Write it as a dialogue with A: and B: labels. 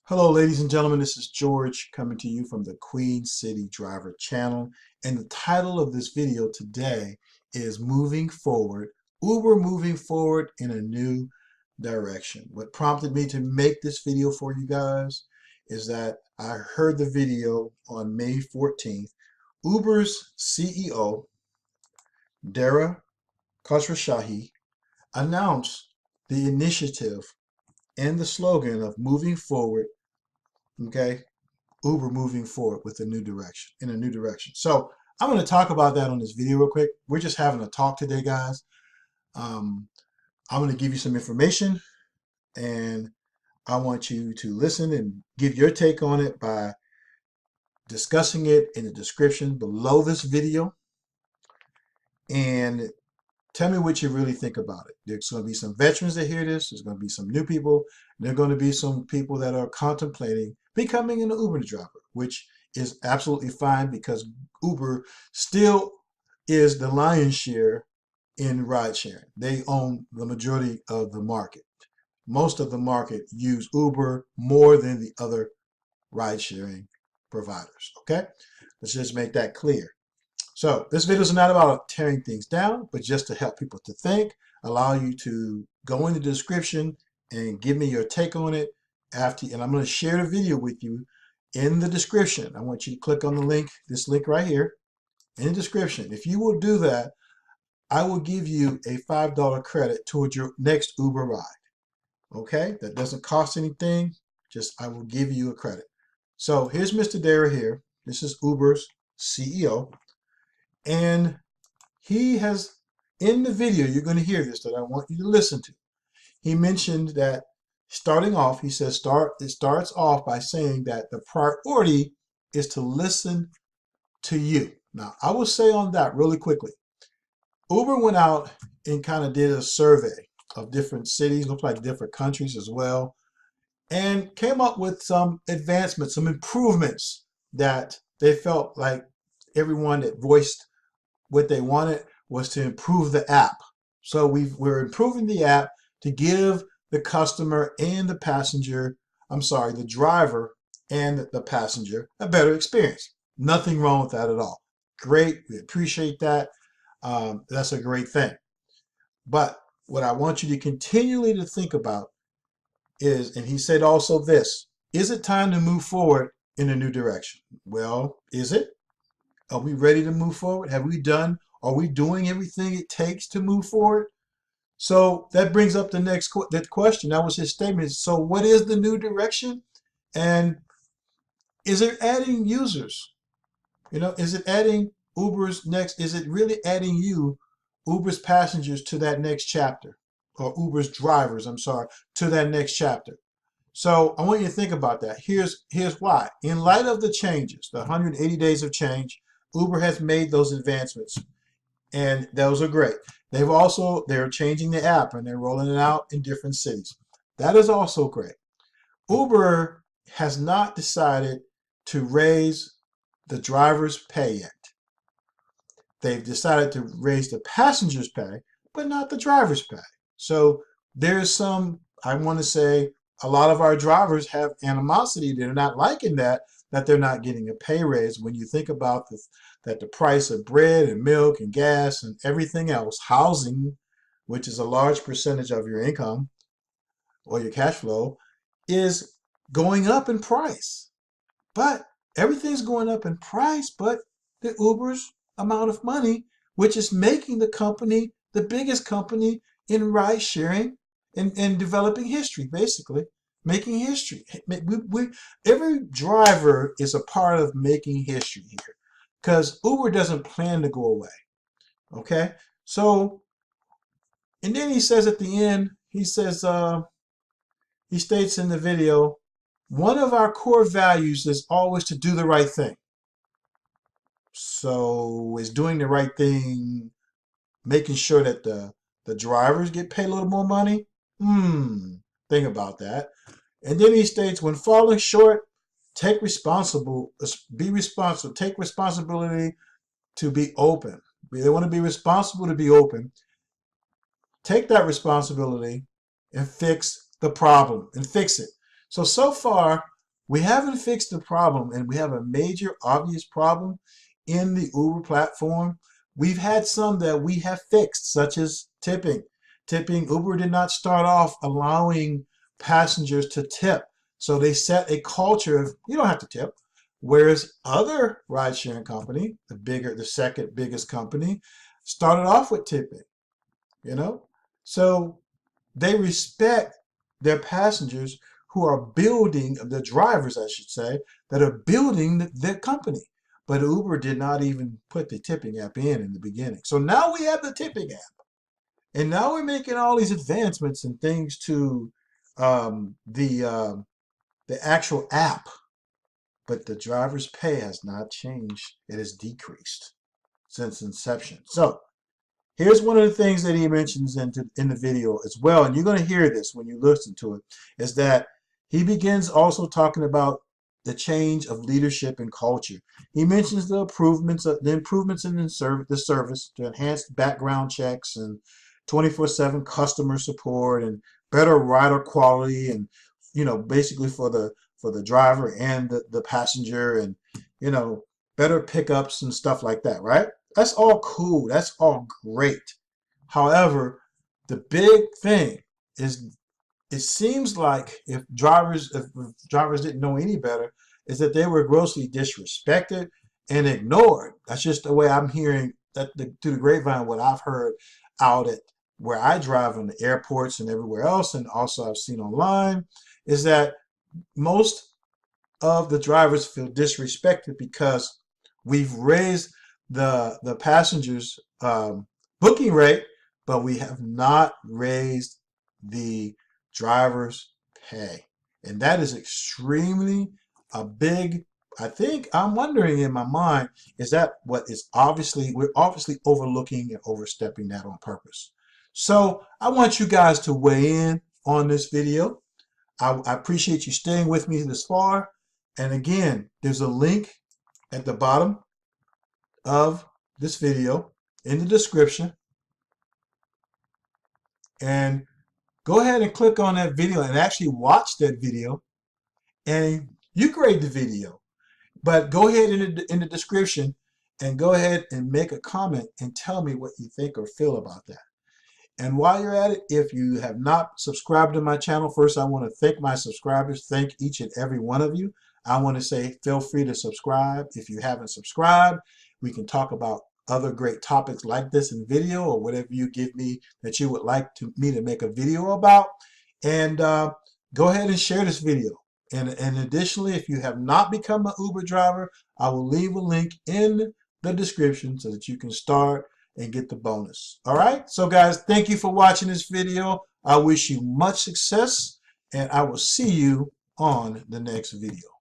A: Hello, ladies and gentlemen. This is George coming to you from the Queen City Driver channel. And the title of this video today is Moving Forward, Uber Moving Forward in a New Direction. What prompted me to make this video for you guys is that I heard the video on May 14th. Uber's CEO, Dara Khosrowshahi, announced the initiative and the slogan of moving forward. Okay, Uber moving forward with a new direction, in a new direction. So I'm going to talk about that on this video real quick. We're just having a talk today, guys. I'm going to give you some information, and I want you to listen and give your take on it by discussing it in the description below this video, and tell me what you really think about it. There's going to be some veterans that hear this. There's going to be some new people. There are going to be some people that are contemplating becoming an Uber driver, which is absolutely fine because Uber still is the lion's share in ride sharing. They own the majority of the market. Most of the market use Uber more than the other ride sharing providers. Okay, let's just make that clear. So this video is not about tearing things down, but just to help people to think, allow you to go in the description and give me your take on it and I'm going to share the video with you in the description. I want you to click on the link, this link right here in the description. If you will do that, I will give you a $5 credit towards your next Uber ride. Okay, that doesn't cost anything. Just I will give you a credit. So here's Mr. Dara here. This is Uber's CEO. And he has, in the video, you're going to hear this that I want you to listen to. He mentioned that starting off, he says, it starts off by saying that the priority is to listen to you. Now, I will say on that really quickly. Uber went out and kind of did a survey of different cities, looked like different countries as well, and came up with some advancements, some improvements that they felt like everyone that voiced what they wanted was to improve the app. So we're improving the app to give the customer and the passenger, the driver and the passenger a better experience. Nothing wrong with that at all. Great, we appreciate that. That's a great thing. But what I want you to continually to think about is, and he said also this, is it time to move forward in a new direction? Well, is it? Are we ready to move forward? Are we doing everything it takes to move forward? So that brings up the next question. That was his statement. So what is the new direction? And is it adding users? Is it adding is it really adding Uber's passengers to that next chapter? Or Uber's drivers, to that next chapter. So I want you to think about that. Here's why. In light of the changes, the 180 days of change, Uber has made those advancements, and those are great. They're changing the app and they're rolling it out in different cities. That is also great. Uber has not decided to raise the driver's pay yet. They've decided to raise the passenger's pay, but not the driver's pay. So there's some, I want to say, a lot of our drivers have animosity. They're not liking that they're not getting a pay raise when you think about that the price of bread and milk and gas and everything else, housing, which is a large percentage of your income or your cash flow, is going up in price. But everything's going up in price, but the Uber's amount of money, which is making the company the biggest company in ride sharing and developing history, basically. Making history. Every driver is a part of making history here because Uber doesn't plan to go away. Okay? So, and then he says at the end, he states in the video, one of our core values is always to do the right thing. So, is doing the right thing making sure that the drivers get paid a little more money? Think about that. And then he states, when falling short, take responsibility to be open. They want to be responsible to be open. Take that responsibility and fix the problem and fix it. So far, We haven't fixed the problem, and we have a major obvious problem in the Uber platform. We've had some that we have fixed, such as tipping. Tipping, Uber did not start off allowing passengers to tip. So they set a culture of you don't have to tip. Whereas other ride sharing company, the second biggest company, started off with tipping, you know? So they respect their passengers who are building, the drivers, I should say, that are building their company. But Uber did not even put the tipping app in the beginning. So now we have the tipping app. And now we're making all these advancements and things to the actual app. But the driver's pay has not changed. It has decreased since inception. So here's one of the things that he mentions in the video as well, and you're going to hear this when you listen to it, is that he begins also talking about the change of leadership and culture. He mentions the improvements in the service to enhance background checks and 24/7 customer support and better rider quality, and basically for the driver and the passenger, and better pickups and stuff like that, right? That's all cool. That's all great. However, the big thing is it seems like if drivers didn't know any better, is that they were grossly disrespected and ignored. That's just the way I'm hearing that through the grapevine, what I've heard out at where I drive in the airports and everywhere else, and also I've seen online, is that most of the drivers feel disrespected because we've raised the passengers booking rate, but we have not raised the driver's pay, and that is extremely a big. I think I'm wondering in my mind, is that what is we're obviously overlooking and overstepping that on purpose. So I want you guys to weigh in on this video. I appreciate you staying with me this far. And again, there's a link at the bottom of this video in the description. And go ahead and click on that video and actually watch that video. And you grade the video. But go ahead in the description and go ahead and make a comment and tell me what you think or feel about that. And while you're at it, if you have not subscribed to my channel, first I want to thank my subscribers. Thank each and every one of you. I want to say feel free to subscribe. If you haven't subscribed, we can talk about other great topics like this in video, or whatever you give me that you would like me to make a video about. And go ahead and share this video. And additionally, if you have not become an Uber driver, I will leave a link in the description so that you can start and get the bonus. All right. So guys, thank you for watching this video. I wish you much success, and I will see you on the next video.